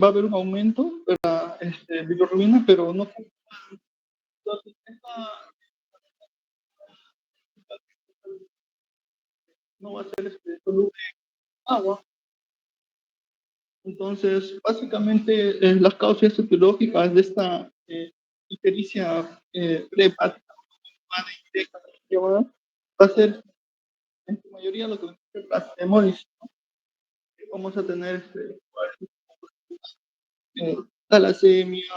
va a haber un aumento de la bilirrubina, pero no, entonces, no va a ser soluble en agua. Entonces, básicamente, las causas etiológicas de esta ictericia prehepática indirecta llamada, va a ser en su mayoría lo que es la hemólisis. Vamos a tener talasemia,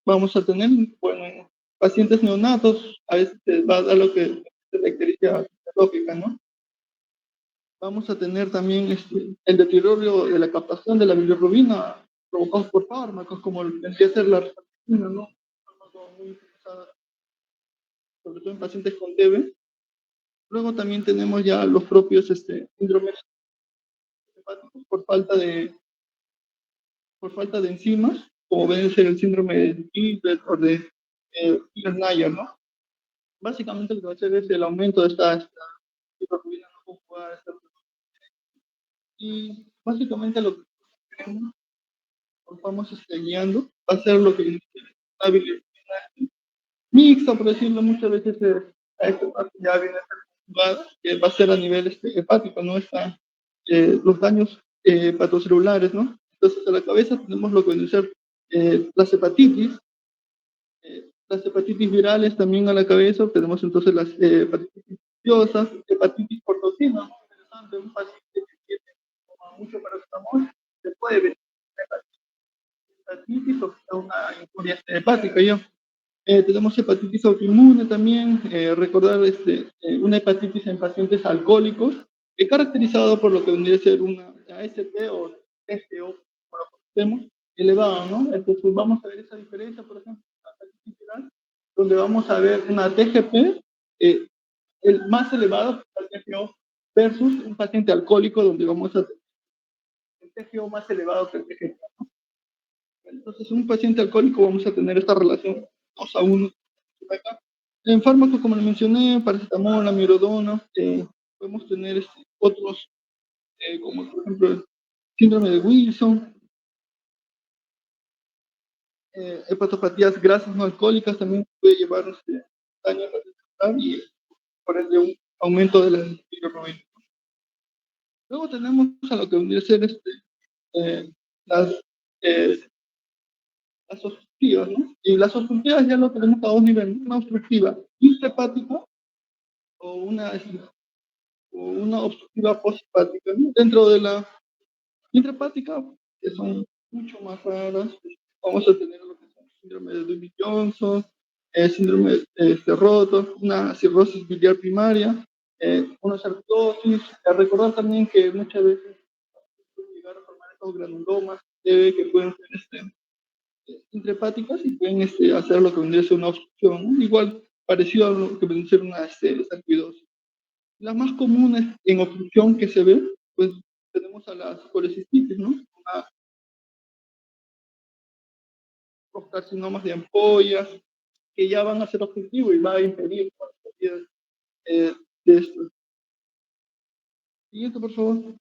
vamos a tener, bueno, pacientes neonatos, a veces se va a dar lo que es la ictericia fisiológica, ¿no? Vamos a tener también el deterioro de la captación de la bilirrubina provocados por fármacos, como empieza a ser la rifampicina, ¿no? Fármaco muy utilizado, sobre todo en pacientes con TB. Luego también tenemos ya los propios síndromes hepáticos por falta de enzimas, como debe ser el síndrome de Gilbert o de Nayer, ¿no? Básicamente lo que va a hacer es el aumento de esta bilirrubina no conjugada. Y básicamente lo que queremos, vamos guiando, va a ser lo que es una bilirrubina mixta, por decirlo muchas veces, a esta parte ya viene jugada, que va a ser a nivel hepático, ¿no? Los daños hepatocelulares, ¿no? Entonces, a la cabeza tenemos lo que viene a ser las hepatitis virales también a la cabeza, tenemos entonces las hepatitis infecciosas, hepatitis por toxina, muy interesante, un paciente que tiene mucho paracetamol, se puede ver hepatitis o una injuria hepática, ¿ya? Tenemos hepatitis autoinmune también, recordar una hepatitis en pacientes alcohólicos, caracterizado por lo que vendría a ser una AST o TGO, por lo que conocemos, elevada, ¿no? Entonces vamos a ver esa diferencia, por ejemplo, en la hepatitis viral, donde vamos a ver una TGP el más elevado al TGO versus un paciente alcohólico, donde vamos a tener el TGO más elevado que el TGP. Entonces, en un paciente alcohólico vamos a tener esta relación 2-1. En fármacos, como le mencioné, paracetamol, amirodona, podemos tener otros, como por ejemplo el síndrome de Wilson, hepatopatías grasas no alcohólicas también puede llevar daño a la y por ende un aumento de la bilirrubina. Luego tenemos a lo que vendría a ser eh, las eh, las obstructivas, ¿no? Y las obstructivas ya lo tenemos a dos niveles, una obstructiva intrahepática o una obstructiva posthepática, ¿no? Dentro de la intrahepática, que son mucho más raras, vamos a tener lo que son síndrome de Dewey-Johnson, síndrome de roto, una cirrosis biliar primaria, una sarcoidosis. Recordar también que muchas veces pueden llegar a formar estos granulomas que pueden ser intrahepáticas y pueden hacer lo que vendría a ser una obstrucción, ¿no? Igual parecido a lo que vendría a ser una sarcoidosis. Las más comunes en obstrucción que se ve, pues tenemos a las colecistitis, ¿no? Los carcinomas de ampollas, que ya van a ser obstructivos y va a impedir cualquier de esto. Siguiente, por favor.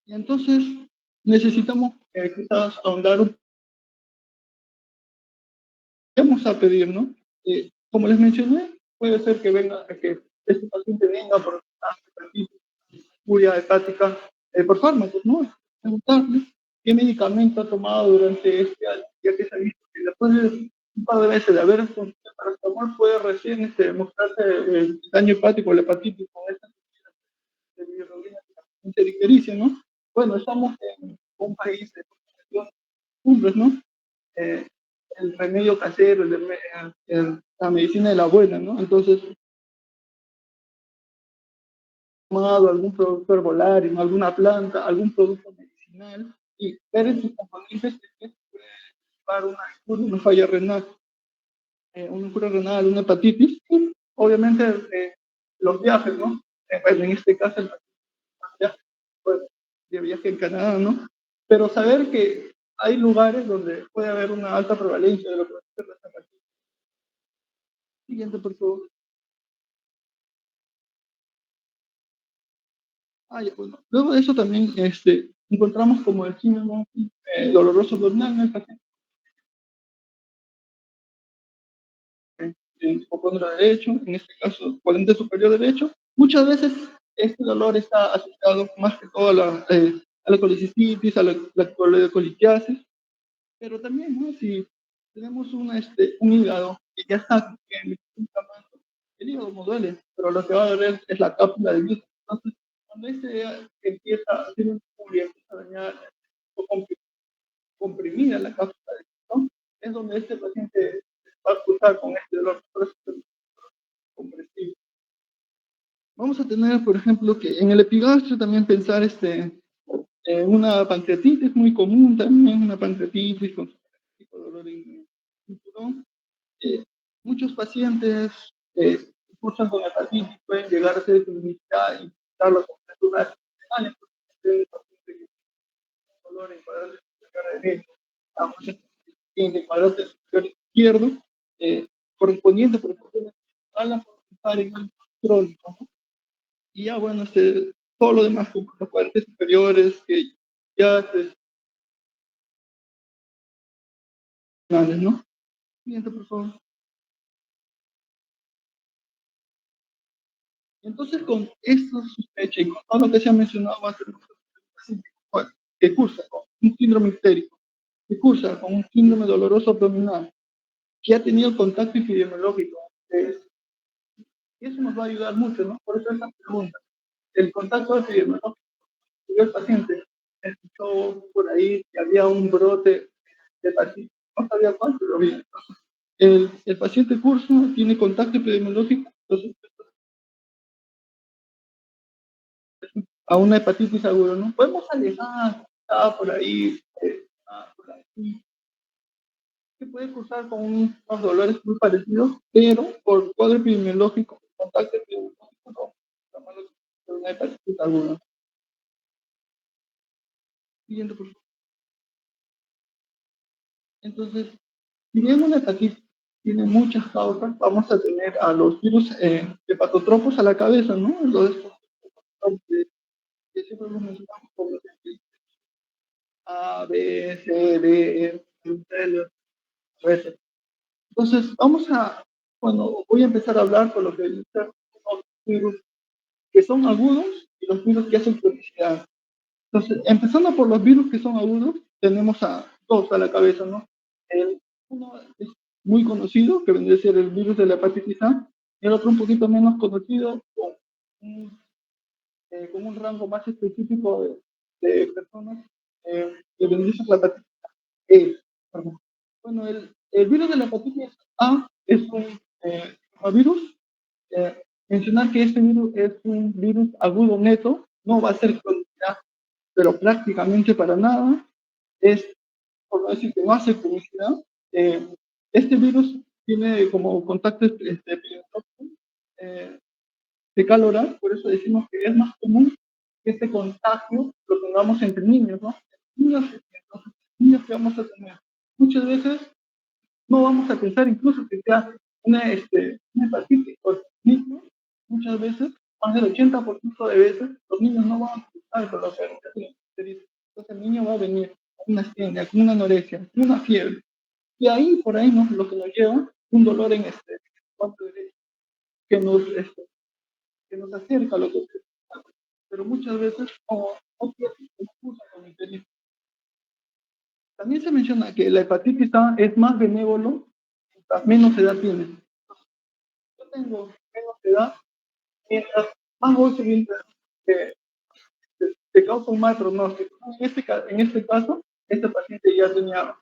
Y entonces necesitamos quizás ahondar vamos a pedir, ¿no? Como les mencioné, puede ser que venga, que este paciente venga por una furia hepática por fármacos, ¿no? Preguntarle qué medicamento ha tomado durante este año, ya que se ha visto que después de un par de veces de haber consumido paracetamol puede recién mostrarse el daño hepático, la hepatitis con esta de bilirrubina ictericia, ¿no? Bueno, estamos en un país de cumbres, ¿no? Eh, el remedio casero, la medicina de la abuela, ¿no? Entonces, tomado algún producto herbolario, alguna planta, algún producto medicinal, y ver en sus componentes que puede llevar una falla renal, una cura renal, una hepatitis, y obviamente los viajes, ¿no? Bueno, en este caso, el viaje, pues, de viaje en Canadá, ¿no? Pero saber que hay lugares donde puede haber una alta prevalencia de lo que va a ser la hepatitis. Siguiente, por favor. Ya, bueno. Luego de eso también encontramos como el síndrome doloroso abdominal en el paciente en hipocondrio derecho, en este caso cuadrante superior derecho. Muchas veces este dolor está asociado más que todo a la colicistitis, a la colitiasis, pero también, ¿no? Si tenemos un hígado que ya está en el hígado no duele, pero lo que va a doler es la cápsula del mismo. Entonces, cuando empieza a hacer un furia, empieza a dañar o comprimida la cápsula del mismo, es donde este paciente va a cruzar con este dolor. Por eso es compresivo. Vamos a tener, por ejemplo, que en el epigastrio también pensar una pancreatitis muy común también, una pancreatitis con tipo de dolor en el cinturón. Eh, Muchos pacientes cursan con hepatitis, pueden llegar a ser cronicidad y darlo con personas renales, porque paciente con dolor en cuadrante superior derecho, a muchos en cuadrante superior izquierdo, correspondiente por ejemplo, a la en el crónico, ¿no? Y ya bueno, todo lo demás, como los cuadrantes superiores, que ya ¿no? Siguiente, por favor. Entonces, con esta sospecha y con todo lo que se ha mencionado, va a ser un paciente que cursa con un síndrome histérico, que cursa con un síndrome doloroso abdominal, que ha tenido contacto epidemiológico. Y eso nos va a ayudar mucho, ¿no? Por eso esta pregunta. El contacto epidemiológico el paciente escuchó por ahí que había un brote de hepatitis, no sabía cuál, pero bien. El paciente curso tiene contacto epidemiológico, entonces a una hepatitis aguda, ¿no? Podemos alejar, por ahí, por ahí, que puede cursar con unos dolores muy parecidos, pero por cuadro epidemiológico, contacto epidemiológico, no, estamos hablando de una hepatitis aguda. Siguiente, por favor. Entonces, si bien una hepatitis tiene muchas causas, vamos a tener a los virus hepatotropos a la cabeza, ¿no? Los que siempre los mencionamos como A, B, C, D, E, etc. Entonces, cuando voy a empezar a hablar con lo que son los virus que son agudos y los virus que hacen cronicidad. Entonces, empezando por los virus que son agudos, tenemos a dos a la cabeza, ¿no? Uno es muy conocido, que vendría a ser el virus de la hepatitis A, y el otro un poquito menos conocido, un, con un rango más específico de personas, que vendría a ser la hepatitis E. Perdón. Bueno, el virus de la hepatitis A es un virus. Mencionar que este virus es un virus agudo neto, no va a ser cronicidad, pero prácticamente para nada. Es, por no decir que no hace publicidad, eh, este virus tiene como contacto eh, de calor, por eso decimos que es más común que este contagio lo tengamos entre niños, ¿no? Niños, entonces, niños que vamos a tener. Muchas veces no vamos a pensar incluso que sea una hepatitis o niños, muchas veces, más del 80% de veces, los niños no van a pensar con lo que entonces el niño va a venir con una astenia, con una anorexia, con una fiebre. Y ahí, por ahí, ¿no? Lo que nos lleva un dolor en cuarto derecho, que nos, este, que nos acerca a lo que pero muchas veces no tiene excusa con el delito. También se menciona que la hepatitis A es más benévolo mientras menos edad tiene. Yo tengo menos edad, mientras más voy subiendo, eh, te causa un mal pronóstico. En este caso, este paciente ya tenía unos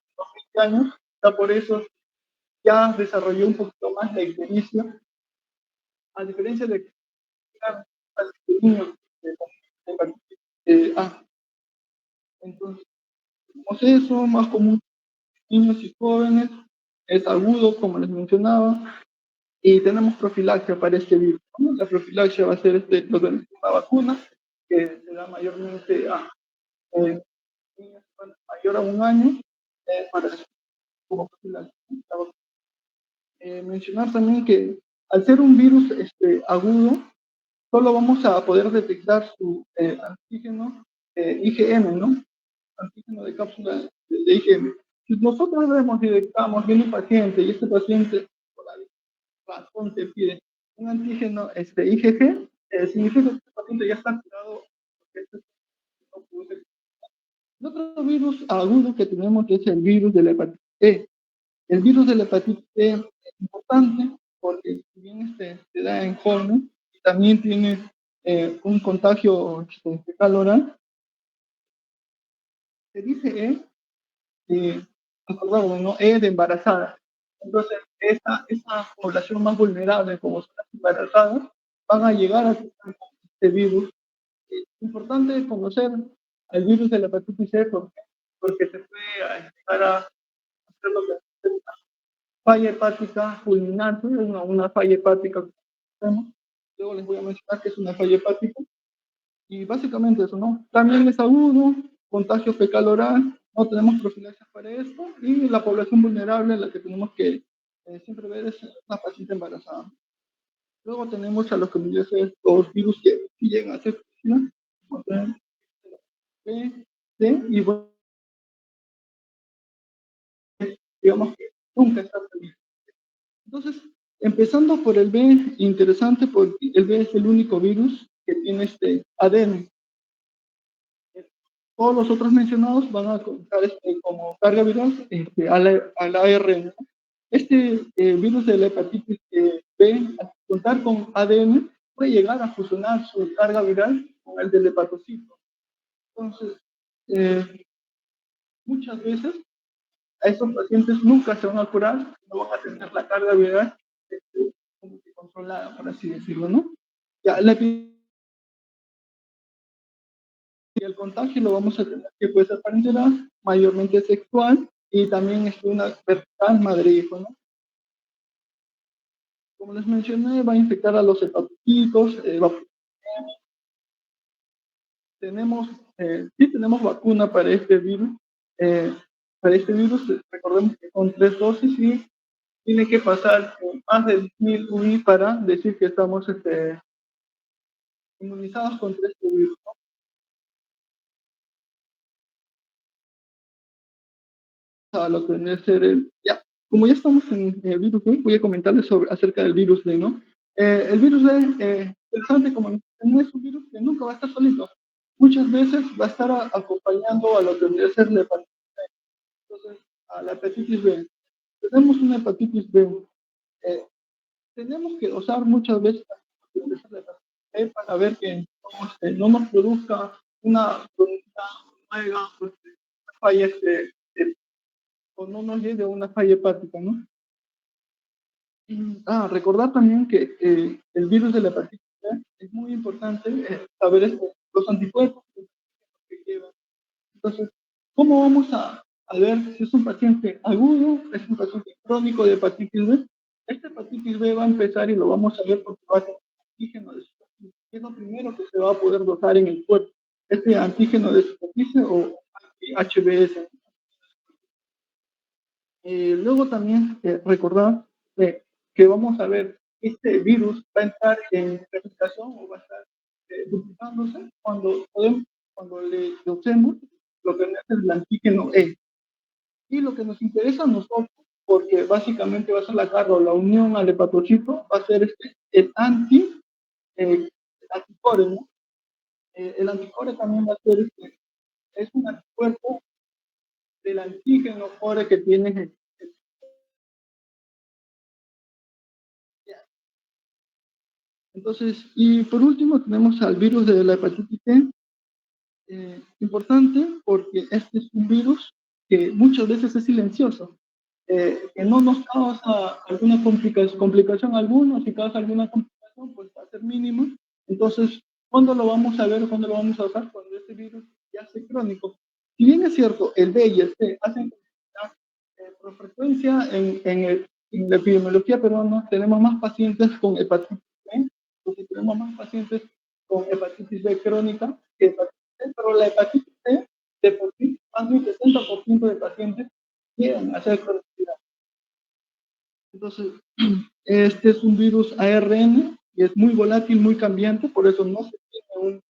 20 años, ya por eso ya desarrolló un poquito más la ictericia, a diferencia de que niños entonces, como eso, más común niños y jóvenes, es agudo, como les mencionaba, y tenemos profilaxia para este virus, ¿no? La profilaxia va a ser una vacuna que se da mayormente a niños mayor a un año para como profilaxia. Mencionar también que al ser un virus agudo, solo vamos a poder detectar su antígeno IgM, ¿no? Antígeno de cápsula de IgM. Si nosotros vemos y detectamos, viene un paciente y este paciente, por la razón, te pide un antígeno IgG, significa que este paciente ya está curado. Este no pudo ser. El otro virus agudo que tenemos es el virus de la hepatitis E. El virus de la hepatitis E es importante porque si bien se da en jóvenes y también tiene un contagio fecal oral, se dice acordamos, ¿no? E de embarazada. Entonces, esa población más vulnerable, como son las embarazadas, van a llegar a tener este virus. Es importante conocer el virus de la hepatitis C porque se puede llegar a hacer lo que es una falla hepática fulminante, una falla hepática. Luego les voy a mencionar que es una falla hepática. Y básicamente eso, ¿no? También es agudo, contagio fecal oral, no tenemos profilaxis para esto, y la población vulnerable, la que tenemos que siempre ver es una paciente embarazada. Luego tenemos a los que los virus que llegan a ser toxinas, como B, C, y bueno, digamos que nunca está feliz. Entonces, empezando por el B, interesante porque el B es el único virus que tiene este ADN. Todos los otros mencionados van a contar como carga viral al ARN. Este virus de la hepatitis B, al contar con ADN, puede llegar a fusionar su carga viral con el del hepatocito. Entonces, eh, muchas veces a esos pacientes nunca se van a curar, no van a tener la carga viral como que controlada, por así decirlo, ¿no? Ya, y el contagio lo vamos a tener que puede ser parenteral, mayormente sexual, y también es una vertical madre-hijo, ¿no? Como les mencioné, va a infectar a los hepatocitos, tenemos, sí tenemos vacuna eh, para este virus, recordemos que son 3 dosis y tiene que pasar más de 1000 UI para decir que estamos inmunizados contra este virus, ¿no? A lo que viene a ser ya, como ya estamos en el virus D, voy a comentarles acerca del virus D, ¿no? El virus D, interesante, como no es un virus que nunca va a estar solito. Muchas veces va a estar acompañando a lo que viene a ser la hepatitis B. Entonces, a la hepatitis B. Tenemos una hepatitis B. eh, Tenemos que dosar muchas veces la hepatitis B para ver que no nos produzca una nueva pues, falla o no nos lleve a una falla hepática, ¿no? Recordar también que el virus de la hepatitis C es muy importante saber los anticuerpos que lleva. Entonces, ¿cómo vamos a ver si es un paciente agudo, es un paciente crónico de hepatitis B? Esta hepatitis B va a empezar y lo vamos a ver porque va a ser antígeno de superficie. Es lo primero que se va a poder dotar en el cuerpo. Este antígeno de superficie o HBS. Luego también recordar que vamos a ver, este virus va a entrar en replicación o va a estar duplicándose cuando le usemos lo que es el antígeno E. Y lo que nos interesa a nosotros, porque básicamente va a ser la carga o la unión al hepatocito, va a ser el el anticore, ¿no? El anticore también va a ser es un anticuerpo del antígeno core que tiene entonces, y por último tenemos al virus de la hepatitis C, importante porque este es un virus que muchas veces es silencioso, que no nos causa alguna complicación alguna, si causa alguna complicación, pues va a ser mínima. Entonces, ¿cuándo lo vamos a ver? ¿Cuándo lo vamos a usar? Cuando este virus ya sea crónico. Si bien es cierto, el B y el C hacen por frecuencia en la epidemiología peruana tenemos más pacientes con hepatitis B, porque tenemos más pacientes con hepatitis B crónica que hepatitis C, pero la hepatitis C, de por sí, más del 60% de pacientes quieren hacer cronicidad. Entonces, este es un virus ARN, y es muy volátil, muy cambiante, por eso no se tiene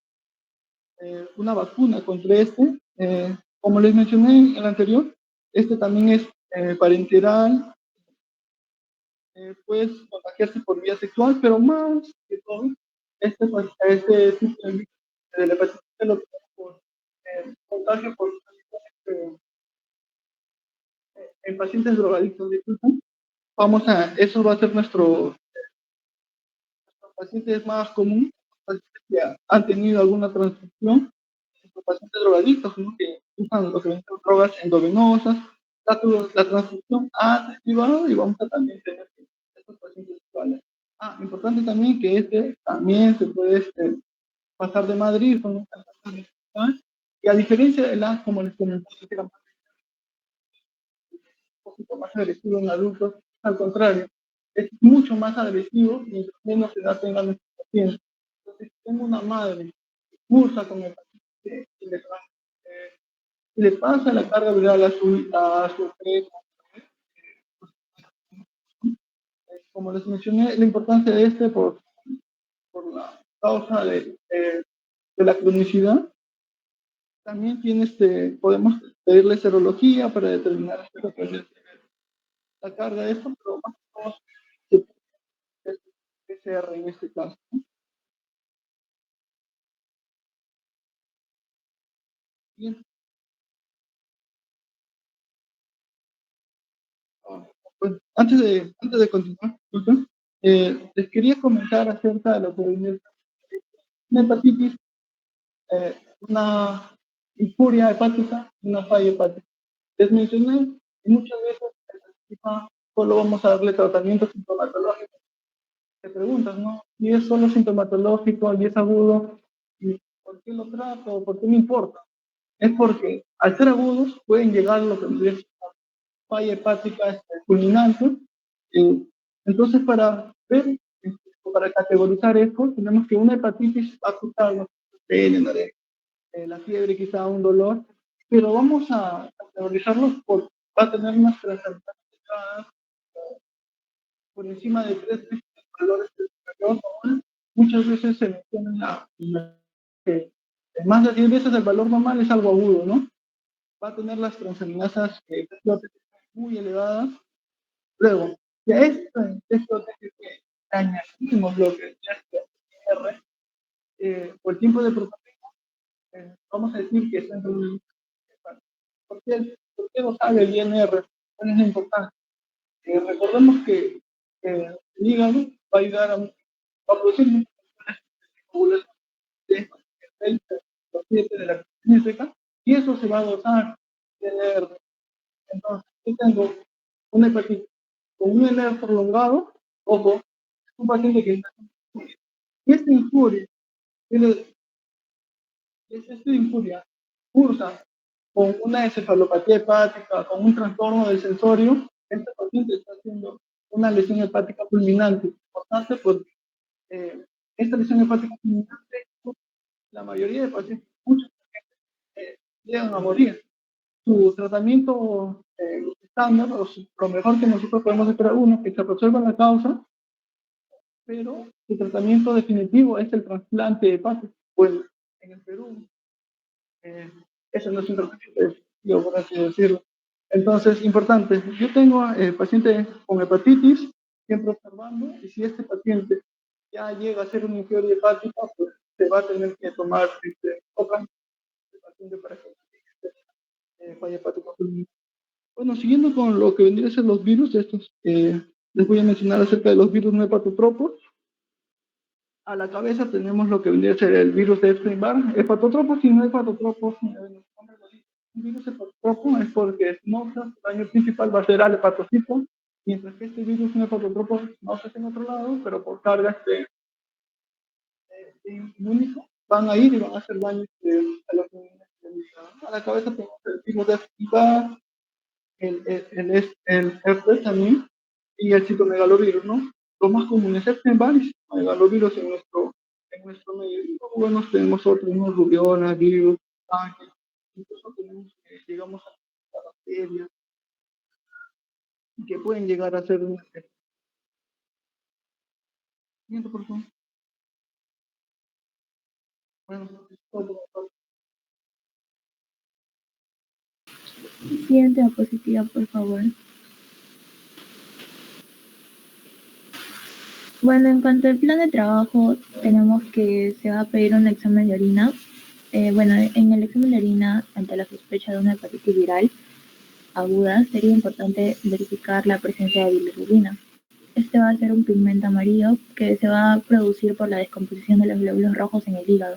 una vacuna contra este. Como les mencioné en el anterior, este también es parenteral, puedes contagiarse por vía sexual, pero más que todo, este tipo de la hepatitis C lo tenemos por contagio por eh, en pacientes drogadictos. Disculpen. Eso va a ser nuestro paciente es más común, pacientes que han tenido alguna transfusión, los pacientes drogadictos, ¿no? Que usan lo que ven drogas endovenosas, la transfusión ha activado y vamos a también tener estos pacientes actuales. Importante también que este también se puede pasar de Madrid con un cantante, y a diferencia de la, como les comenté, que era un poquito más agresivo en adultos, al contrario, es mucho más agresivo y menos edad tengan los pacientes. Entonces, si tengo una madre que cursa con el paciente y le pasa la carga viral a su primo, como les mencioné, la importancia de este por la causa de la cronicidad. También podemos pedirle serología para determinar lo que es la carga de esto, pero más que todo es PCR en este caso. Bien, ah, pues antes de continuar, disculpen, les quería comentar acerca de lo que viene una hepatitis, una infuria hepática, una falla hepática. Les mencioné y muchas veces solo vamos a darle tratamiento sintomatológico. Te preguntas, ¿no? Si es solo sintomatológico y es agudo, ¿y por qué lo trato? ¿Por qué me importa? Es porque al ser agudos pueden llegar a lo que es falla hepática fulminante. eh, entonces, para ver, para categorizar esto, tenemos que una hepatitis va a causar la fiebre, quizá un dolor, pero vamos a categorizarlos va a tener unas transacciones por encima de 3 veces valores del valor normal. Muchas veces se menciona que más de 10 veces el valor normal es algo agudo, ¿no? Va a tener las transaminasas muy elevadas. Luego, si a esto que añadimos lo que es R, por el tiempo de protocolo, vamos a decir que está entre un. ¿Por qué no sabe el INR? ¿Cuál es la importancia? Recordemos que el hígado va a ayudar a producir coágulos de el 7 de la seca y eso se va a dosar de NR. Entonces, yo tengo una hepatitis con un NR prolongado, ojo, un paciente que está con infuria. Y esta infuria, esta infuria cursa con una encefalopatía hepática, con un trastorno del sensorio, este paciente está haciendo una lesión hepática fulminante. Importante porque esta lesión hepática fulminante, la mayoría de pacientes, muchos llegan a morir. Su tratamiento estándar, lo mejor que nosotros podemos esperar, uno, que se resuelva la causa, pero su tratamiento definitivo es el trasplante hepático. Pues en el Perú, eh, eso no es un tratamiento definitivo, por así decirlo. Entonces, importante, yo tengo paciente con hepatitis, siempre observando, y si este paciente ya llega a ser una infección hepática, pues se va a tener que tomar otra paciente para que falla hepática fulminante. Bueno, siguiendo con lo que vendría a ser los virus, les voy a mencionar acerca de los virus no hepatotropos. A la cabeza tenemos lo que vendría a ser el virus de Epstein-Barr. Hepatotropos y no hepatotropos. Un virus hepatotropo es porque no el daño principal va a ser al hepatocito, mientras que este virus no hepatotropo no se hace en otro lado, pero por cargas inmunizan, van a ir y van a hacer daño a los inmunes. A la cabeza tenemos el virus de Epstein-Barr, el herpes también y el citomegalovirus, ¿no? Los más comunes, Epstein-Barr y citomegalovirus en nuestro medio. Y luego, bueno, tenemos otros, ¿no? Rubiola, virus, ángel, incluso tenemos, llegamos a bacterias que pueden llegar a ser un por favor. Bueno, Siguiente diapositiva, por favor. Bueno, en cuanto al plan de trabajo, tenemos que se va a pedir un examen de orina. Bueno, en el examen de orina, ante la sospecha de una hepatitis viral aguda, sería importante verificar la presencia de bilirrubina. Este va a ser un pigmento amarillo que se va a producir por la descomposición de los glóbulos rojos en el hígado.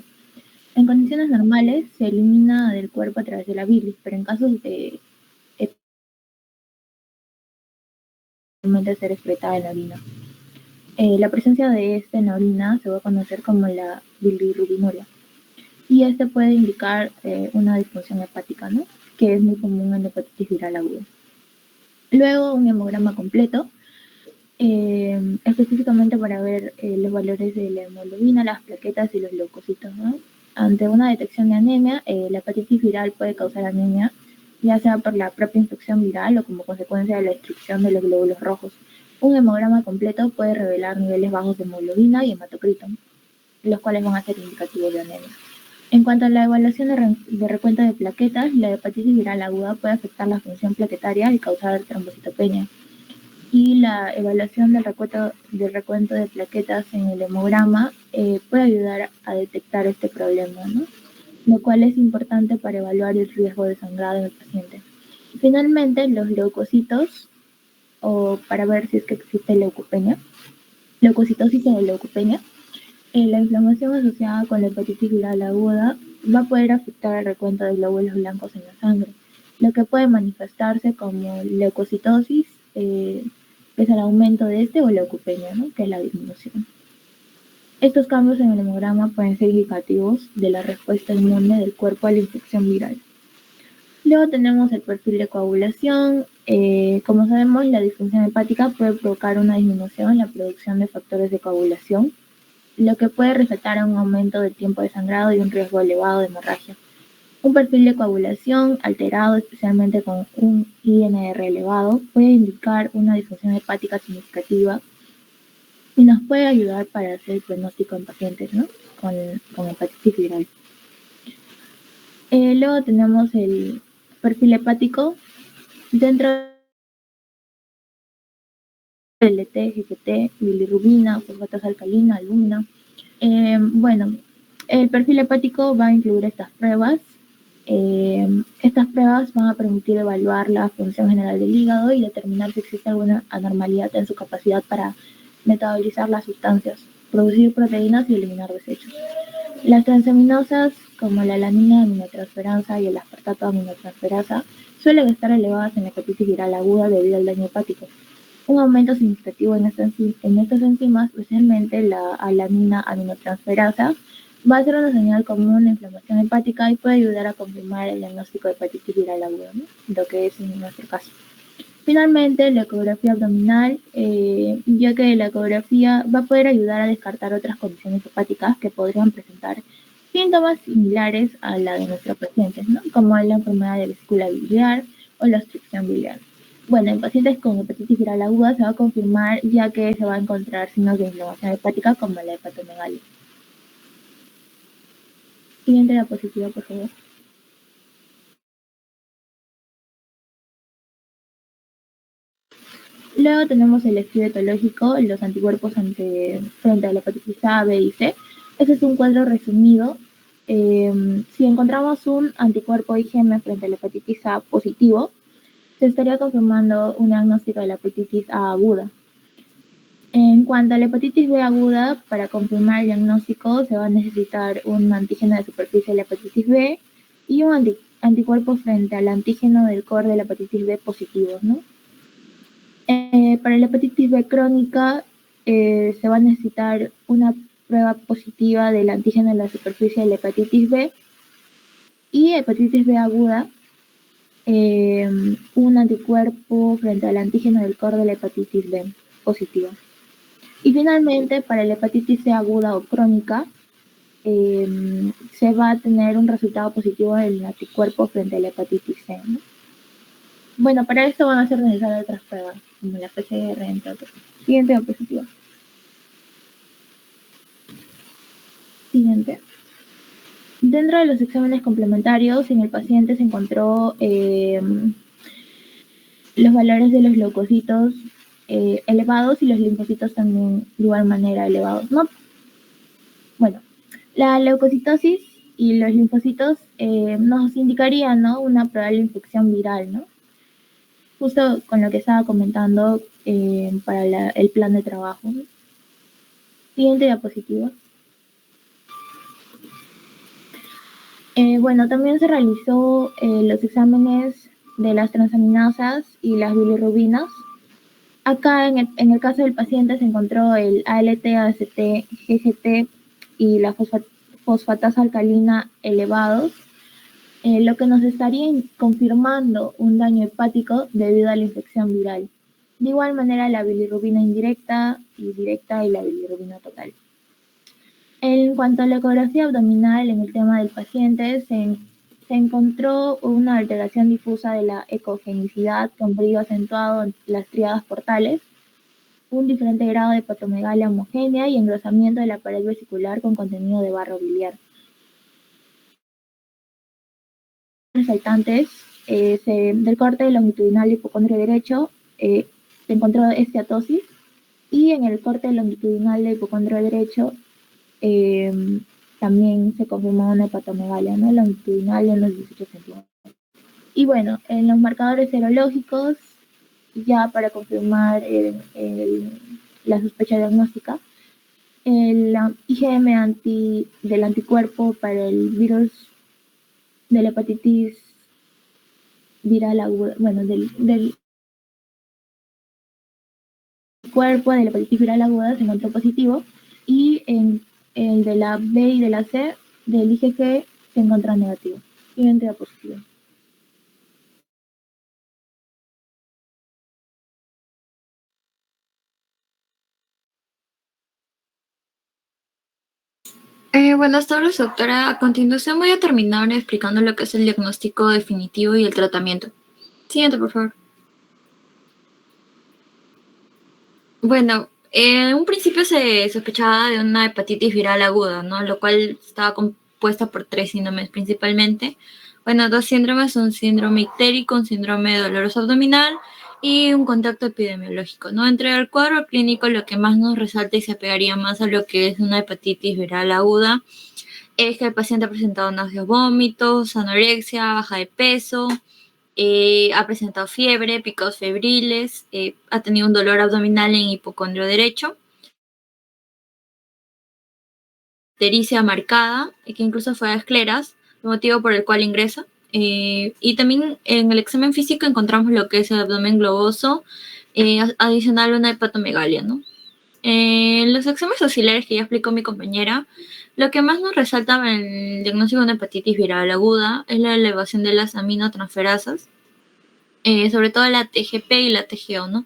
En condiciones normales se elimina del cuerpo a través de la bilis, pero en casos de ser excretada en la orina. La presencia de este en la orina se va a conocer como la bilirrubinuria y este puede indicar una disfunción hepática, ¿no? Que es muy común en la hepatitis viral aguda. Luego un hemograma completo, específicamente para ver los valores de la hemoglobina, las plaquetas y los leucocitos, ¿no? Ante una detección de anemia, la hepatitis viral puede causar anemia, ya sea por la propia infección viral o como consecuencia de la destrucción de los glóbulos rojos. Un hemograma completo puede revelar niveles bajos de hemoglobina y hematocrito, los cuales van a ser indicativos de anemia. En cuanto a la evaluación de recuento de plaquetas, la hepatitis viral aguda puede afectar la función plaquetaria y causar trombocitopenia. Y la evaluación del recuento de plaquetas en el hemograma puede ayudar a detectar este problema, ¿no? Lo cual es importante para evaluar el riesgo de sangrado en el paciente. Finalmente, los leucocitos, o para ver si es que existe leucocitosis o leucopenia, la inflamación asociada con la hepatitis viral aguda va a poder afectar el recuento de glóbulos blancos en la sangre, lo que puede manifestarse como leucocitosis, que es el aumento de este, o leucopenia, ¿no? Que es la disminución. Estos cambios en el hemograma pueden ser indicativos de la respuesta inmune del cuerpo a la infección viral. Luego tenemos el perfil de coagulación. Como sabemos, la disfunción hepática puede provocar una disminución en la producción de factores de coagulación, lo que puede resultar en un aumento del tiempo de sangrado y un riesgo elevado de hemorragia. Un perfil de coagulación alterado, especialmente con un INR elevado, puede indicar una disfunción hepática significativa y nos puede ayudar para hacer el pronóstico en pacientes, ¿no? con hepatitis viral. Luego tenemos el perfil hepático. Dentro del LT, GGT, bilirrubina, fosfatasa alcalina, alumina. Bueno, el perfil hepático va a incluir estas pruebas. Estas pruebas van a permitir evaluar la función general del hígado y determinar si existe alguna anormalidad en su capacidad para metabolizar las sustancias, producir proteínas y eliminar desechos. Las transaminosas, como la alanina aminotransferasa y el aspartato aminotransferasa, suelen estar elevadas en la hepatitis viral aguda debido al daño hepático. Un aumento significativo en estas enzimas, especialmente la alanina aminotransferasa, va a ser una señal común de inflamación hepática y puede ayudar a confirmar el diagnóstico de hepatitis viral aguda, ¿no? Lo que es en nuestro caso. Finalmente, la ecografía abdominal, ya que la ecografía va a poder ayudar a descartar otras condiciones hepáticas que podrían presentar síntomas similares a la de nuestros pacientes, ¿no? Como la enfermedad de vesícula biliar o la obstrucción biliar. Bueno, en pacientes con hepatitis viral aguda se va a confirmar, ya que se va a encontrar signos de inflamación hepática como la hepatomegalia. Siguiente diapositiva, por favor. Luego tenemos el estudio etológico, los anticuerpos frente a la hepatitis A, B y C. Este es un cuadro resumido. Si encontramos un anticuerpo IgM frente a la hepatitis A positivo, se estaría confirmando un diagnóstico de la hepatitis A aguda. En cuanto a la hepatitis B aguda, para confirmar el diagnóstico se va a necesitar un antígeno de superficie de la hepatitis B y un anticuerpo frente al antígeno del core de la hepatitis B positivo, ¿no? Para la hepatitis B crónica se va a necesitar una prueba positiva del antígeno de la superficie de la hepatitis B y hepatitis B aguda, un anticuerpo frente al antígeno del core de la hepatitis B positiva. Y finalmente, para la hepatitis C aguda o crónica, se va a tener un resultado positivo del anticuerpo frente a la hepatitis C, ¿no? Bueno, para esto van a ser necesarias otras pruebas, como la PCR, entre otros. Siguiente diapositiva. Siguiente. Dentro de los exámenes complementarios, en el paciente se encontró los valores de los leucocitos elevados y los linfocitos también de igual manera elevados, ¿no? Bueno, la leucocitosis y los linfocitos nos indicarían, ¿no?, una probable infección viral, ¿no? Justo con lo que estaba comentando para el plan de trabajo. Siguiente diapositiva. Bueno, también se realizó los exámenes de las transaminasas y las bilirrubinas. Acá en el caso del paciente se encontró el ALT, AST, GGT y la fosfatasa alcalina elevados, lo que nos estaría confirmando un daño hepático debido a la infección viral. De igual manera, la bilirrubina indirecta y directa y la bilirrubina total. En cuanto a la ecografía abdominal, en el tema del paciente, se encontró una alteración difusa de la ecogenicidad con brillo acentuado en las tríadas portales, un diferente grado de hepatomegalia homogénea y engrosamiento de la pared vesicular con contenido de barro biliar. Resaltantes del corte longitudinal de hipocondrio derecho se encontró esteatosis, y en el corte longitudinal de hipocondrio derecho también se confirmó una hepatomegalia, ¿no?, longitudinal de unos 18 centímetros. Y bueno, en los marcadores serológicos, ya para confirmar la sospecha diagnóstica, el IgM del anticuerpo para el virus de la hepatitis viral aguda, bueno, del cuerpo de la hepatitis viral aguda se encontró positivo, y en el de la B y de la C del IgG se encontró negativo. Siguiente diapositiva. Buenas tardes, doctora. A continuación voy a terminar explicando lo que es el diagnóstico definitivo y el tratamiento. Siguiente, por favor. Bueno, en un principio se sospechaba de una hepatitis viral aguda, ¿no?, lo cual estaba compuesta por 3 síndromes principalmente. Bueno, 2 síndromes, un síndrome ictérico, un síndrome doloroso abdominal y un contacto epidemiológico, ¿no? Entre el cuadro clínico, lo que más nos resalta y se apegaría más a lo que es una hepatitis viral aguda es que el paciente ha presentado náuseas, vómitos, anorexia, baja de peso, ha presentado fiebre, picos febriles, ha tenido un dolor abdominal en hipocondrio derecho, ictericia marcada, que incluso fue a escleras, motivo por el cual ingresa. Y también en el examen físico encontramos lo que es el abdomen globoso, adicional a una hepatomegalia, ¿no? Los exámenes auxiliares que ya explicó mi compañera, lo que más nos resalta en el diagnóstico de una hepatitis viral aguda es la elevación de las aminotransferasas, sobre todo la TGP y la TGO, ¿no?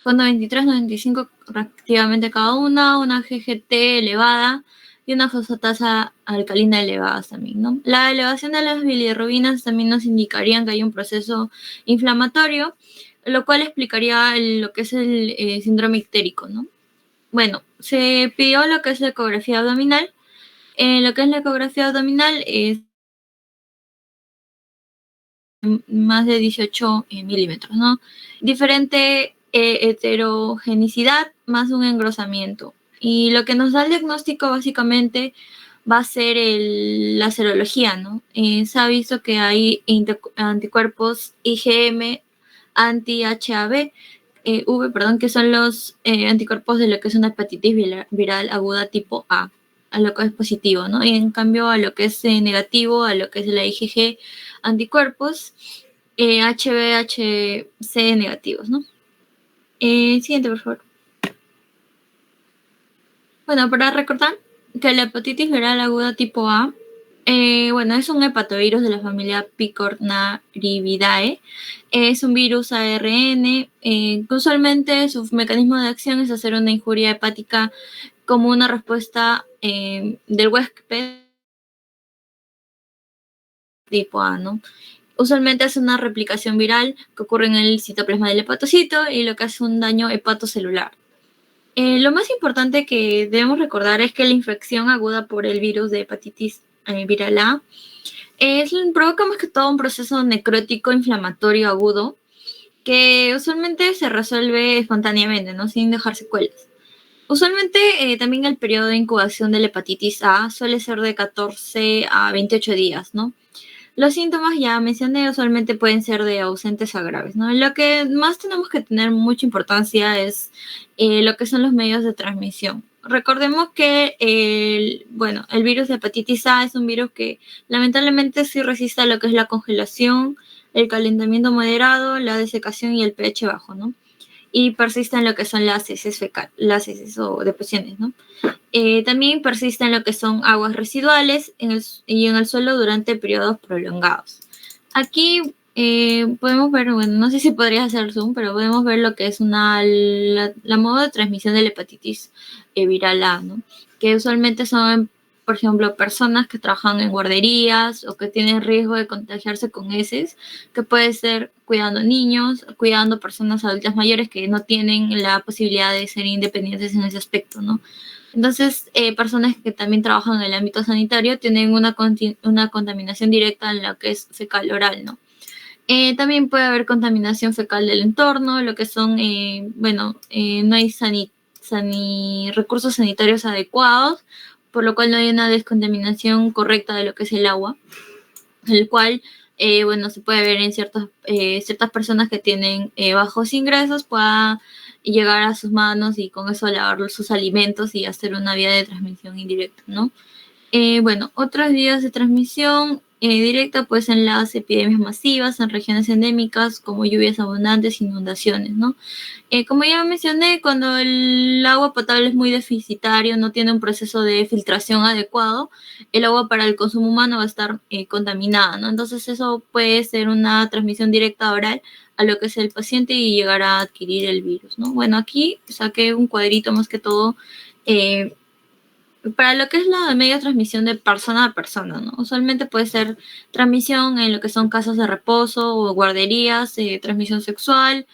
Con 93, 95 respectivamente cada una GGT elevada y una fosfatasa alcalina elevada también, ¿no? La elevación de las bilirrubinas también nos indicarían que hay un proceso inflamatorio, lo cual explicaría lo que es el síndrome ictérico, ¿no? Bueno, se pidió lo que es la ecografía abdominal. Lo que es la ecografía abdominal es más de 18 milímetros, ¿no? Diferente heterogenicidad más un engrosamiento. Y lo que nos da el diagnóstico básicamente va a ser la serología, ¿no? Se ha visto que hay anticuerpos IgM anti-HAV, que son los anticuerpos de lo que es una hepatitis viral aguda tipo A lo que es positivo, ¿no? Y en cambio a lo que es negativo, a lo que es la IgG anticuerpos, HbHc negativos, ¿no? Siguiente, por favor. Bueno, para recordar que la hepatitis viral aguda tipo A, es un hepatovirus de la familia Picornariidae. Es un virus ARN, que usualmente su mecanismo de acción es hacer una injuria hepática como una respuesta del huésped tipo A, ¿no? Usualmente hace una replicación viral que ocurre en el citoplasma del hepatocito y lo que hace un daño hepatocelular. Lo más importante que debemos recordar es que la infección aguda por el virus de hepatitis viral A. Provoca más que todo un proceso necrótico inflamatorio agudo que usualmente se resuelve espontáneamente, ¿no? Sin dejar secuelas. Usualmente también el periodo de incubación de la hepatitis A suele ser de 14 a 28 días, ¿no? Los síntomas ya mencioné usualmente pueden ser de ausentes a graves, ¿no? Lo que más tenemos que tener mucha importancia es lo que son los medios de transmisión. Recordemos que el virus de hepatitis A es un virus que lamentablemente sí resiste a lo que es la congelación, el calentamiento moderado, la desecación y el pH bajo, ¿no? Y persiste en lo que son las heces las heces o deposiciones, ¿no? También persiste en lo que son aguas residuales y en el suelo durante periodos prolongados. Aquí podemos ver, bueno, no sé si podría hacer zoom, pero podemos ver lo que es la modo de transmisión de la hepatitis viral A, ¿no? Que usualmente son, por ejemplo, personas que trabajan en guarderías o que tienen riesgo de contagiarse con heces, que puede ser cuidando niños, cuidando personas adultas mayores que no tienen la posibilidad de ser independientes en ese aspecto, ¿no? Entonces, personas que también trabajan en el ámbito sanitario tienen una contaminación directa en lo que es fecal oral, ¿no? También puede haber contaminación fecal del entorno, lo que son, no hay recursos sanitarios adecuados, por lo cual no hay una descontaminación correcta de lo que es el agua, el cual, se puede ver en ciertas personas que tienen bajos ingresos, pueda llegar a sus manos y con eso lavar sus alimentos y hacer una vía de transmisión indirecta, ¿no? Otras vías de transmisión directa, pues en las epidemias masivas, en regiones endémicas, como lluvias abundantes, inundaciones, ¿no? Como ya mencioné, cuando el agua potable es muy deficitario, no tiene un proceso de filtración adecuado, el agua para el consumo humano va a estar contaminada, ¿no? Entonces eso puede ser una transmisión directa oral a lo que es el paciente y llegar a adquirir el virus, ¿no? Bueno, aquí saqué un cuadrito más que todo para lo que es la media transmisión de persona a persona, ¿no? Usualmente puede ser transmisión en lo que son casas de reposo o guarderías, transmisión sexual,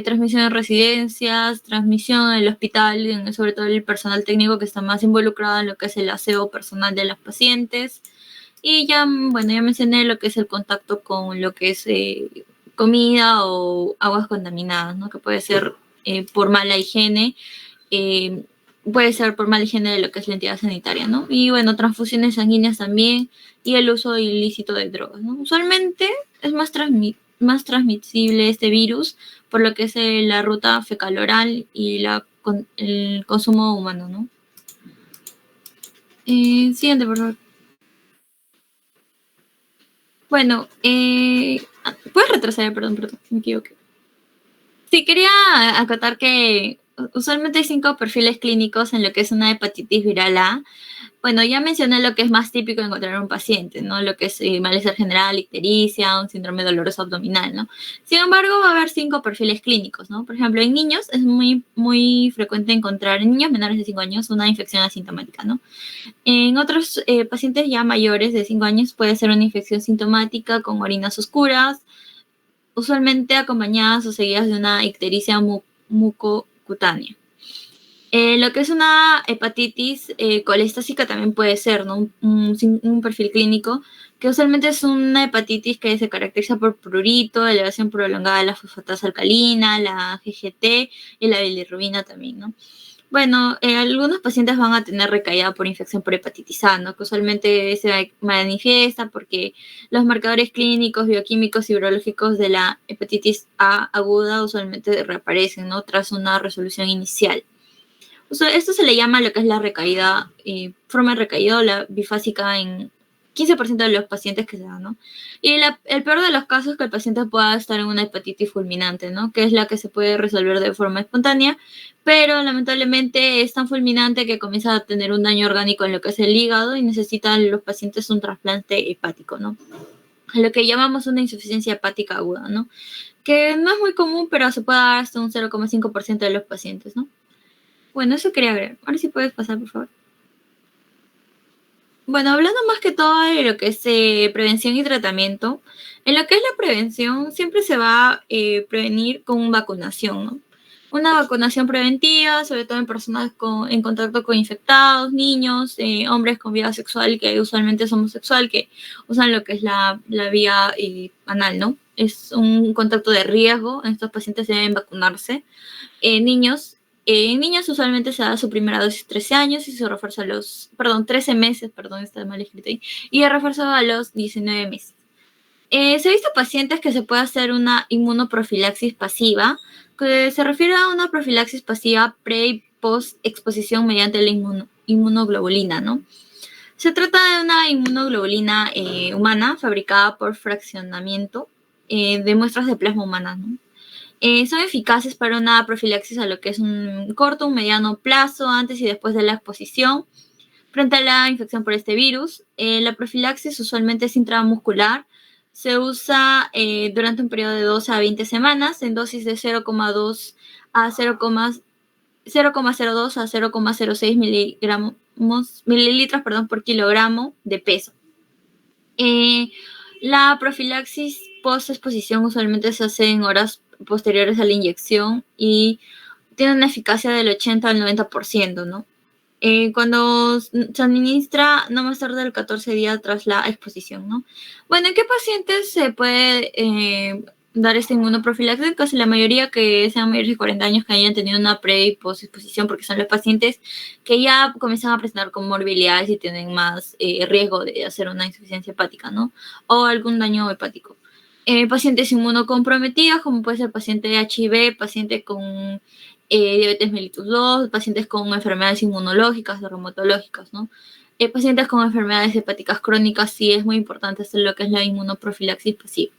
transmisión en residencias, transmisión en el hospital, sobre todo el personal técnico que está más involucrado en lo que es el aseo personal de los pacientes. Y ya mencioné lo que es el contacto con lo que es comida o aguas contaminadas, ¿no? Que puede ser por mala higiene, puede ser por mala higiene de lo que es la entidad sanitaria, ¿no? Y transfusiones sanguíneas también y el uso ilícito de drogas, ¿no? Usualmente es más transmisible este virus por lo que es la ruta fecal oral y el consumo humano, ¿no? Siguiente, por favor. Bueno, puedes retroceder, perdón, me equivoqué. Sí, quería acotar que usualmente hay 5 perfiles clínicos en lo que es una hepatitis viral A. Bueno, ya mencioné lo que es más típico de encontrar en un paciente, ¿no? Lo que es malestar general, ictericia, un síndrome doloroso abdominal, ¿no? Sin embargo, va a haber 5 perfiles clínicos, ¿no? Por ejemplo, en niños es muy, muy frecuente encontrar en niños menores de 5 años una infección asintomática, ¿no? En otros pacientes ya mayores de 5 años puede ser una infección sintomática con orinas oscuras, usualmente acompañadas o seguidas de una ictericia mucocutánea. Lo que es una hepatitis colestásica también puede ser, ¿no? Un perfil clínico, que usualmente es una hepatitis que se caracteriza por prurito, elevación prolongada de la fosfatasa alcalina, la GGT y la bilirrubina también, ¿no? Algunos pacientes van a tener recaída por infección por hepatitis A, ¿no? Que usualmente se manifiesta porque los marcadores clínicos, bioquímicos y virológicos de la hepatitis A aguda usualmente reaparecen, ¿no? Tras una resolución inicial. Esto se le llama lo que es la recaída, forma de recaída o la bifásica en 15% de los pacientes que se dan, ¿no? Y el peor de los casos es que el paciente pueda estar en una hepatitis fulminante, ¿no? Que es la que se puede resolver de forma espontánea, pero lamentablemente es tan fulminante que comienza a tener un daño orgánico en lo que es el hígado y necesitan los pacientes un trasplante hepático, ¿no? Lo que llamamos una insuficiencia hepática aguda, ¿no? Que no es muy común, pero se puede dar hasta un 0,5% de los pacientes, ¿no? Bueno, eso quería ver. Ahora sí puedes pasar, por favor. Bueno, hablando más que todo de lo que es prevención y tratamiento, en lo que es la prevención siempre se va a prevenir con vacunación, ¿no? una vacunación preventiva, sobre todo en personas en contacto con infectados, niños, hombres con vida sexual, que usualmente es homosexual, que usan lo que es la vía anal, ¿no? Es un contacto de riesgo, estos pacientes deben vacunarse. Niños, en niños usualmente se da su primera dosis 13 años y se refuerza a los, 13 meses, está mal escrito ahí, y el refuerzo a los 19 meses. Se ha visto pacientes que se puede hacer una inmunoprofilaxis pasiva, que se refiere a una profilaxis pasiva pre y post exposición mediante la inmunoglobulina, ¿no? Se trata de una inmunoglobulina humana fabricada por fraccionamiento de muestras de plasma humana, ¿no? Son eficaces para una profilaxis a lo que es un corto, un mediano plazo antes y después de la exposición frente a la infección por este virus. La profilaxis usualmente es intramuscular. Se usa durante un periodo de 12 a 20 semanas en dosis de 0,2 a 0,02 a 0,06 mililitros por kilogramo de peso. La profilaxis post-exposición usualmente se hace en horas posteriores a la inyección y tiene una eficacia del 80 al 90%, ¿no? Cuando se administra no más tarde del 14 días tras la exposición, ¿no? Bueno, ¿en qué pacientes se puede dar esta inmunoprofilaxis? Casi la mayoría que sean mayores de 40 años que hayan tenido una pre y post exposición, porque son los pacientes que ya comienzan a presentar comorbilidades y tienen más riesgo de hacer una insuficiencia hepática, ¿no? O algún daño hepático. Pacientes inmunocomprometidos, como puede ser paciente de HIV, paciente con diabetes mellitus 2, pacientes con enfermedades inmunológicas o reumatológicas, ¿no? Pacientes con enfermedades hepáticas crónicas, sí es muy importante hacer lo que es la inmunoprofilaxis pasiva.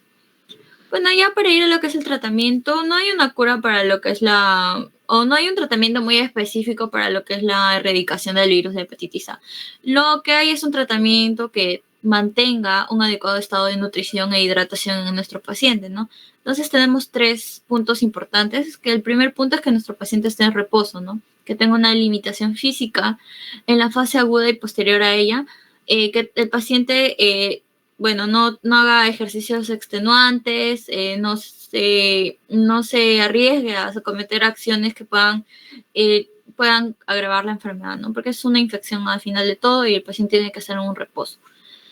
Bueno, ya para ir a lo que es el tratamiento, no hay una cura para lo que es no hay un tratamiento muy específico para lo que es la erradicación del virus de hepatitis A. Lo que hay es un tratamiento que mantenga un adecuado estado de nutrición e hidratación en nuestro paciente, ¿no? Entonces tenemos 3 puntos importantes, que el primer punto es que nuestro paciente esté en reposo, ¿no? Que tenga una limitación física en la fase aguda y posterior a ella, que el paciente no haga ejercicios extenuantes, no se arriesgue a cometer acciones que puedan agravar la enfermedad, ¿no? Porque es una infección al final de todo y el paciente tiene que hacer un reposo.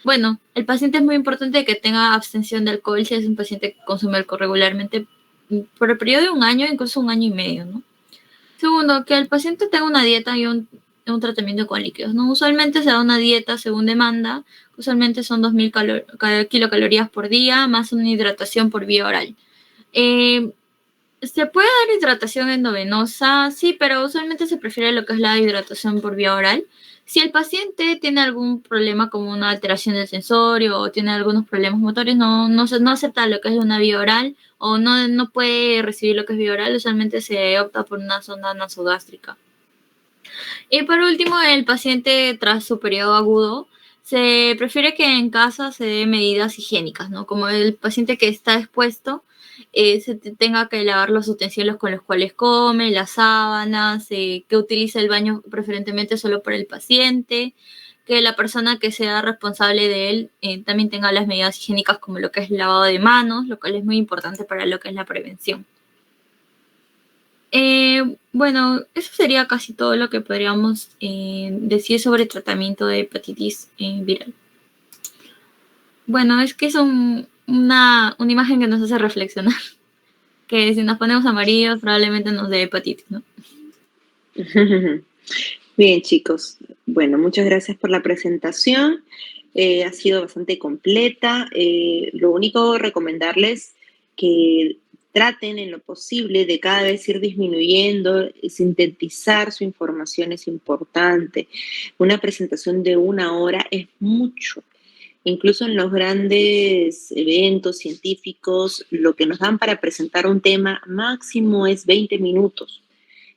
Bueno, el paciente es muy importante que tenga abstención de alcohol si es un paciente que consume alcohol regularmente por el periodo de 1 año, incluso 1 año y medio, ¿no? Segundo, que el paciente tenga una dieta y un tratamiento con líquidos, ¿no? Usualmente se da una dieta según demanda, usualmente son 2.000 kilocalorías por día, más una hidratación por vía oral. ¿Se puede dar hidratación endovenosa? Sí, pero usualmente se prefiere lo que es la hidratación por vía oral. Si el paciente tiene algún problema como una alteración del sensorio o tiene algunos problemas motores, no acepta lo que es una vía oral o no puede recibir lo que es vía oral, usualmente se opta por una sonda nasogástrica. Y por último, el paciente tras su periodo agudo, se prefiere que en casa se dé medidas higiénicas, ¿no? Como el paciente que está expuesto, se tenga que lavar los utensilios con los cuales come, las sábanas, que utilice el baño preferentemente solo por el paciente, que la persona que sea responsable de él también tenga las medidas higiénicas como lo que es lavado de manos, lo cual es muy importante para lo que es la prevención. Bueno, eso sería casi todo lo que podríamos decir sobre el tratamiento de hepatitis viral. Bueno, es que es una imagen que nos hace reflexionar, que si nos ponemos amarillos probablemente nos dé hepatitis, ¿no? Bien, chicos. Bueno, muchas gracias por la presentación. Ha sido bastante completa. Lo único, recomendarles que traten en lo posible de cada vez ir disminuyendo, sintetizar su información es importante. Una presentación de 1 hora es mucho. Incluso en los grandes eventos científicos, lo que nos dan para presentar un tema máximo es 20 minutos.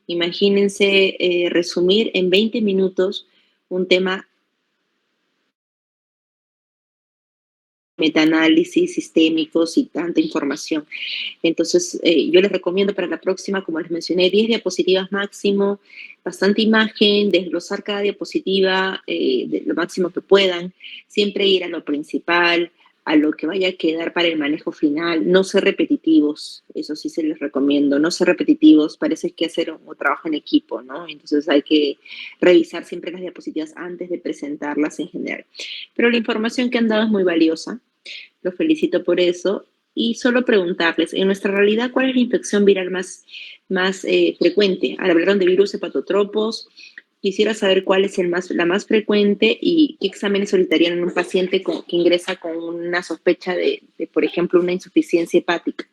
Imagínense resumir en 20 minutos un tema, metaanálisis sistémicos y tanta información. Entonces, yo les recomiendo para la próxima, como les mencioné, 10 diapositivas máximo, bastante imagen, desglosar cada diapositiva de lo máximo que puedan, siempre ir a lo principal, a lo que vaya a quedar para el manejo final. No ser repetitivos, eso sí se les recomiendo, no ser repetitivos, parece que hacer un trabajo en equipo, ¿no? Entonces hay que revisar siempre las diapositivas antes de presentarlas en general. Pero la información que han dado es muy valiosa, los felicito por eso. Y solo preguntarles, en nuestra realidad, ¿cuál es la infección viral más frecuente? Hablaron de virus hepatotropos. Quisiera saber cuál es la más frecuente y qué exámenes solicitarían en un paciente que ingresa con una sospecha de, por ejemplo, una insuficiencia hepática,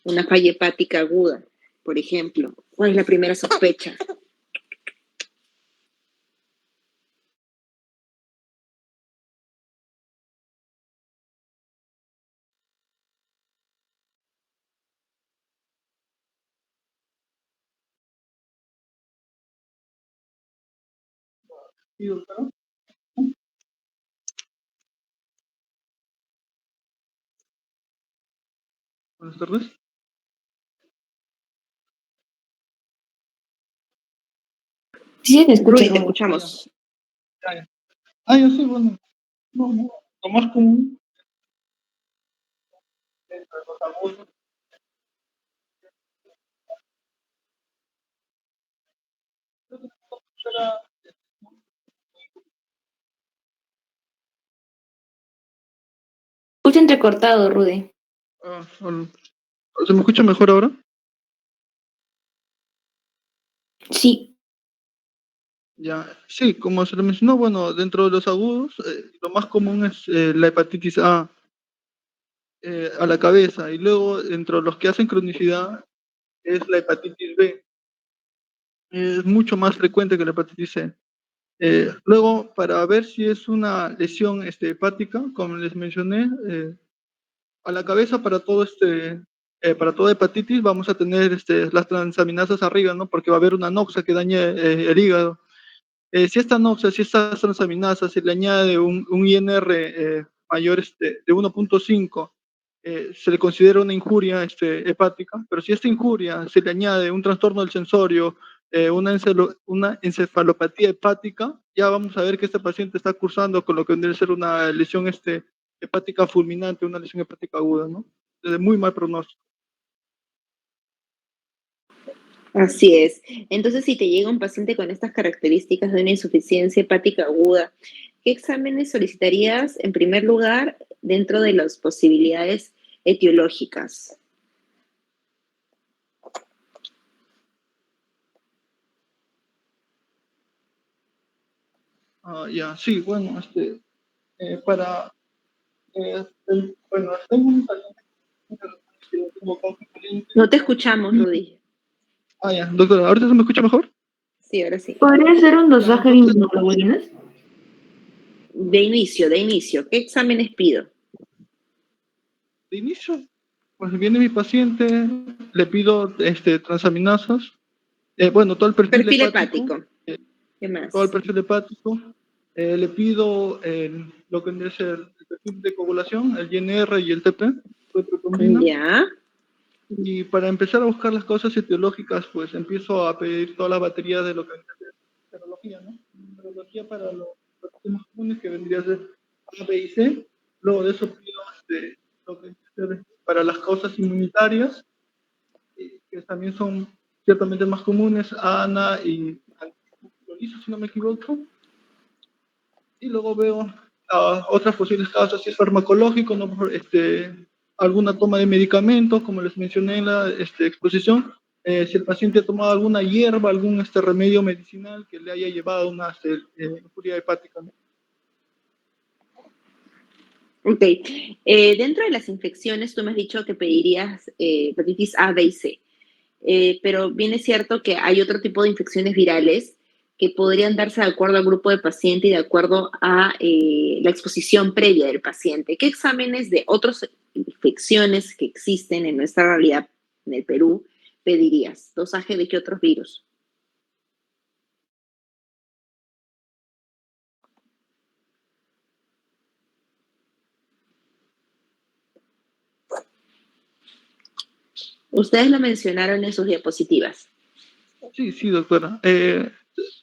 una falla hepática aguda, por ejemplo. ¿Cuál es la primera sospecha? Sí, doctora. Buenas tardes. Sí, te escucho. Ruiz, te escuchamos. Ya sí, bueno. No, lo más común entre los agudos. Era, Escucha entrecortado, Rudy. ¿se me escucha mejor ahora? Sí. Ya, sí, como se lo mencionó, bueno, dentro de los agudos, lo más común es la hepatitis a la cabeza, y luego, dentro de los que hacen cronicidad, es la hepatitis B. Es mucho más frecuente que la hepatitis C. Luego, para ver si es una lesión hepática, como les mencioné, a la cabeza para toda hepatitis vamos a tener las transaminasas arriba, ¿no? Porque va a haber una noxa que dañe el hígado. Si estas transaminasas se le añade un INR mayor de 1.5, se le considera una injuria hepática, pero si esta injuria se le añade un trastorno del sensorio, una encefalopatía hepática, ya vamos a ver que este paciente está cursando con lo que debe ser una lesión hepática fulminante, una lesión hepática aguda, ¿no? De muy mal pronóstico. Así es. Entonces, si te llega un paciente con estas características de una insuficiencia hepática aguda, ¿qué exámenes solicitarías en primer lugar dentro de las posibilidades etiológicas? Ya, sí, bueno, bueno, tengo un paciente que tuvo conflicto. No te escuchamos, Rudy. Ya, doctora, ¿ahorita se me escucha mejor? Sí, ahora sí. ¿Podría ser un dosaje de inmunoglobulinas? De inicio, ¿qué exámenes pido? De inicio, pues viene mi paciente, le pido transaminasas, bueno, todo el Perfil hepático. ¿Qué más? todo el perfil hepático, le pido lo que es el perfil de coagulación, el INR y el TP, Ya. y para empezar a buscar las causas etiológicas, pues empiezo a pedir todas las baterías de lo que es serología, ¿no? Serología para los más comunes que vendría a ser A, B y C. Luego de eso pido lo que es para las causas inmunitarias, que también son ciertamente más comunes, ANA y antiglolizo, si no me equivoco. Y luego veo otras posibles causas, si es farmacológico, ¿no? Alguna toma de medicamentos, como les mencioné en la exposición, si el paciente ha tomado alguna hierba, algún remedio medicinal que le haya llevado a una injuria hepática, ¿no? Ok. Dentro de las infecciones, tú me has dicho que pedirías hepatitis A, B y C. Pero bien es cierto que hay otro tipo de infecciones virales que podrían darse de acuerdo al grupo de paciente y de acuerdo a la exposición previa del paciente. ¿Qué exámenes de otras infecciones que existen en nuestra realidad en el Perú pedirías? ¿Dosaje de qué otros virus? Ustedes lo mencionaron en sus diapositivas. Sí, doctora.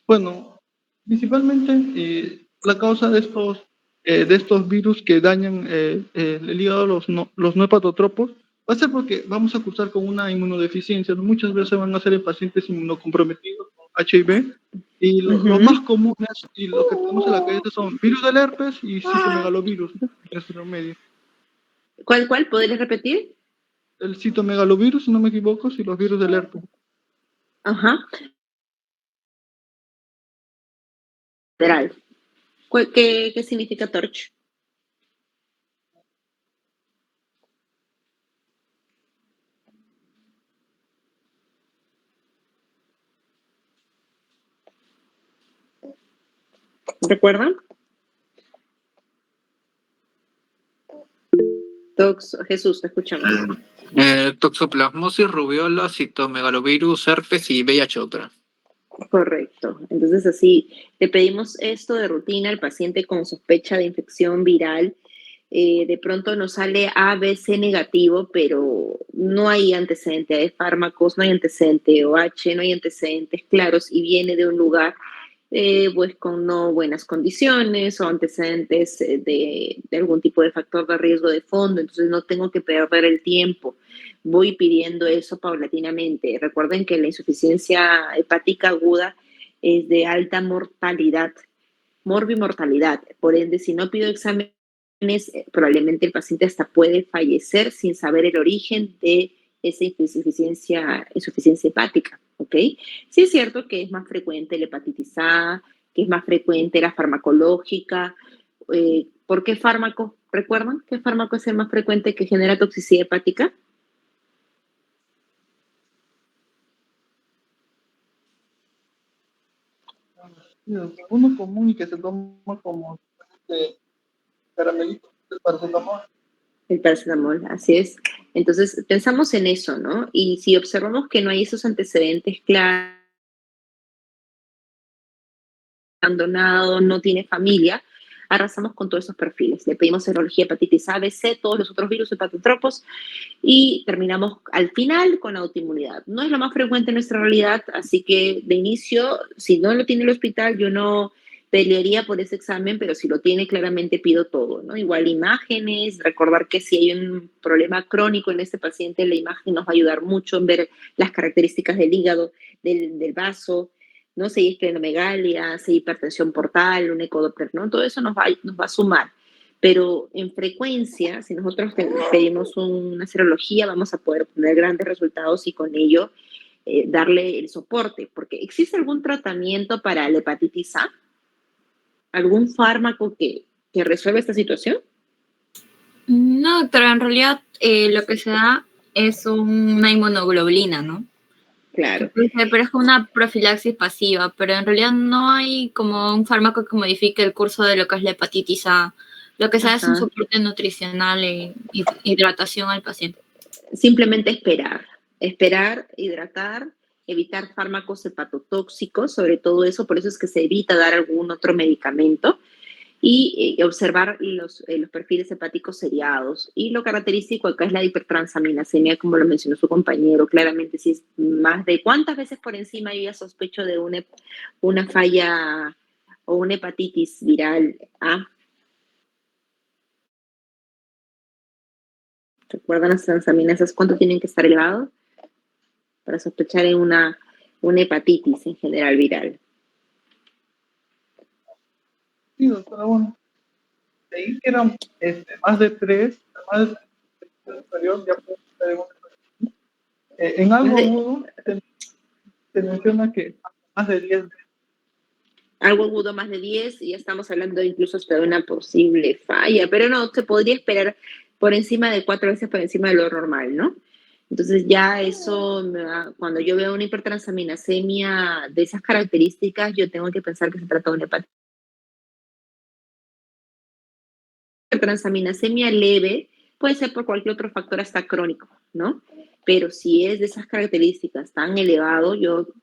Bueno, principalmente la causa de estos de estos virus que dañan el hígado, los no hepatotropos, va a ser porque vamos a cursar con una inmunodeficiencia, ¿no? Muchas veces van a ser en pacientes inmunocomprometidos con HIV, y los más comunes y los que tenemos en la cabeza son virus del herpes y citomegalovirus, en nuestro medio. ¿Cuál? ¿Podrías repetir? El citomegalovirus, si no me equivoco, y los virus del herpes. Ajá. ¿Qué significa TORCH? ¿Recuerdan? Jesús, te escuchamos. Toxoplasmosis, rubiola, citomegalovirus, herpes y VIH otra. Correcto. Entonces, así, le pedimos esto de rutina al paciente con sospecha de infección viral. De pronto nos sale ABC negativo, pero no hay antecedente de fármacos, no hay antecedente de OH, no hay antecedentes claros y viene de un lugar pues con no buenas condiciones o antecedentes de algún tipo de factor de riesgo de fondo, entonces no tengo que perder el tiempo. Voy pidiendo eso paulatinamente. Recuerden que la insuficiencia hepática aguda es de alta mortalidad, morbimortalidad. Por ende, si no pido exámenes, probablemente el paciente hasta puede fallecer sin saber el origen de esa insuficiencia hepática, ¿ok? Sí es cierto que es más frecuente la hepatitis A, que es más frecuente la farmacológica. ¿Por qué fármaco? ¿Recuerdan qué fármaco es el más frecuente que genera toxicidad hepática? Uno común y que se toma como caramelito, el paracetamol. El paracetamol, así es. Entonces, pensamos en eso, ¿no? Y si observamos que no hay esos antecedentes claros, abandonado, no tiene familia, arrasamos con todos esos perfiles. Le pedimos serología hepatitis A, B, C, todos los otros virus hepatotropos y terminamos al final con autoinmunidad. No es lo más frecuente en nuestra realidad, así que de inicio, si no lo tiene el hospital, yo no pelearía por ese examen, pero si lo tiene, claramente pido todo, ¿no? Igual imágenes, recordar que si hay un problema crónico en este paciente, la imagen nos va a ayudar mucho en ver las características del hígado, del vaso, ¿no? Si hay esplenomegalia, si hay hipertensión portal, un ecodoppler, ¿no? Todo eso nos va a sumar. Pero en frecuencia, si nosotros pedimos una serología, vamos a poder obtener grandes resultados y con ello darle el soporte. Porque ¿existe algún tratamiento para la hepatitis A? ¿Algún fármaco que resuelva esta situación? No, doctora, en realidad lo que se da es una inmunoglobulina, ¿no? Claro. Pero es una profilaxis pasiva, pero en realidad no hay como un fármaco que modifique el curso de lo que es la hepatitis A. Lo que se da es un soporte nutricional e hidratación al paciente. Simplemente esperar, hidratar, evitar fármacos hepatotóxicos, sobre todo eso, por eso es que se evita dar algún otro medicamento y observar los perfiles hepáticos seriados. Y lo característico acá es la hipertransaminasemia, como lo mencionó su compañero. Claramente, si es más de cuántas veces por encima yo ya sospecho de una falla o una hepatitis viral A. ¿Recuerdan las transaminasas? ¿Cuánto tienen que estar elevados para sospechar en una hepatitis en general viral? Sí, doctora, bueno, de ahí que eran más de 3, más de 3 superior, ya podemos en algo agudo se menciona que más de 10. Algo agudo más de 10, y ya estamos hablando incluso hasta de una posible falla, pero no, se podría esperar por encima de 4 veces por encima de lo normal, ¿no? Entonces ya eso, cuando yo veo una hipertransaminasemia de esas características, yo tengo que pensar que se trata de una hepatitis. Hipertransaminasemia leve puede ser por cualquier otro factor hasta crónico, ¿no? Pero si es de esas características tan elevado,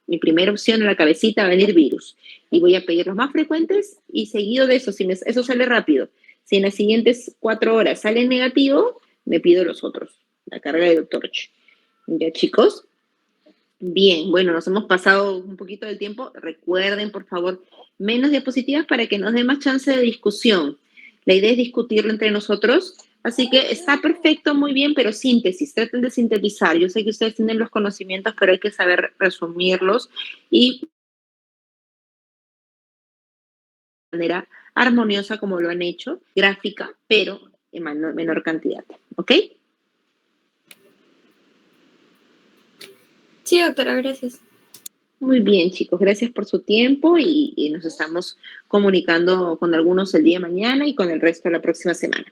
mi primera opción en la cabecita va a venir virus. Y voy a pedir los más frecuentes y seguido de eso, eso sale rápido. Si en las siguientes 4 horas sale negativo, me pido los otros, la carga de TORCH. ¿Ya, chicos? Bien, bueno, nos hemos pasado un poquito del tiempo. Recuerden, por favor, menos diapositivas para que nos dé más chance de discusión. La idea es discutirlo entre nosotros, así que está perfecto, muy bien, pero síntesis, traten de sintetizar. Yo sé que ustedes tienen los conocimientos, pero hay que saber resumirlos y de manera armoniosa como lo han hecho, gráfica, pero en menor cantidad, ¿ok? Sí, doctora, gracias. Muy bien, chicos, gracias por su tiempo y nos estamos comunicando con algunos el día de mañana y con el resto la próxima semana.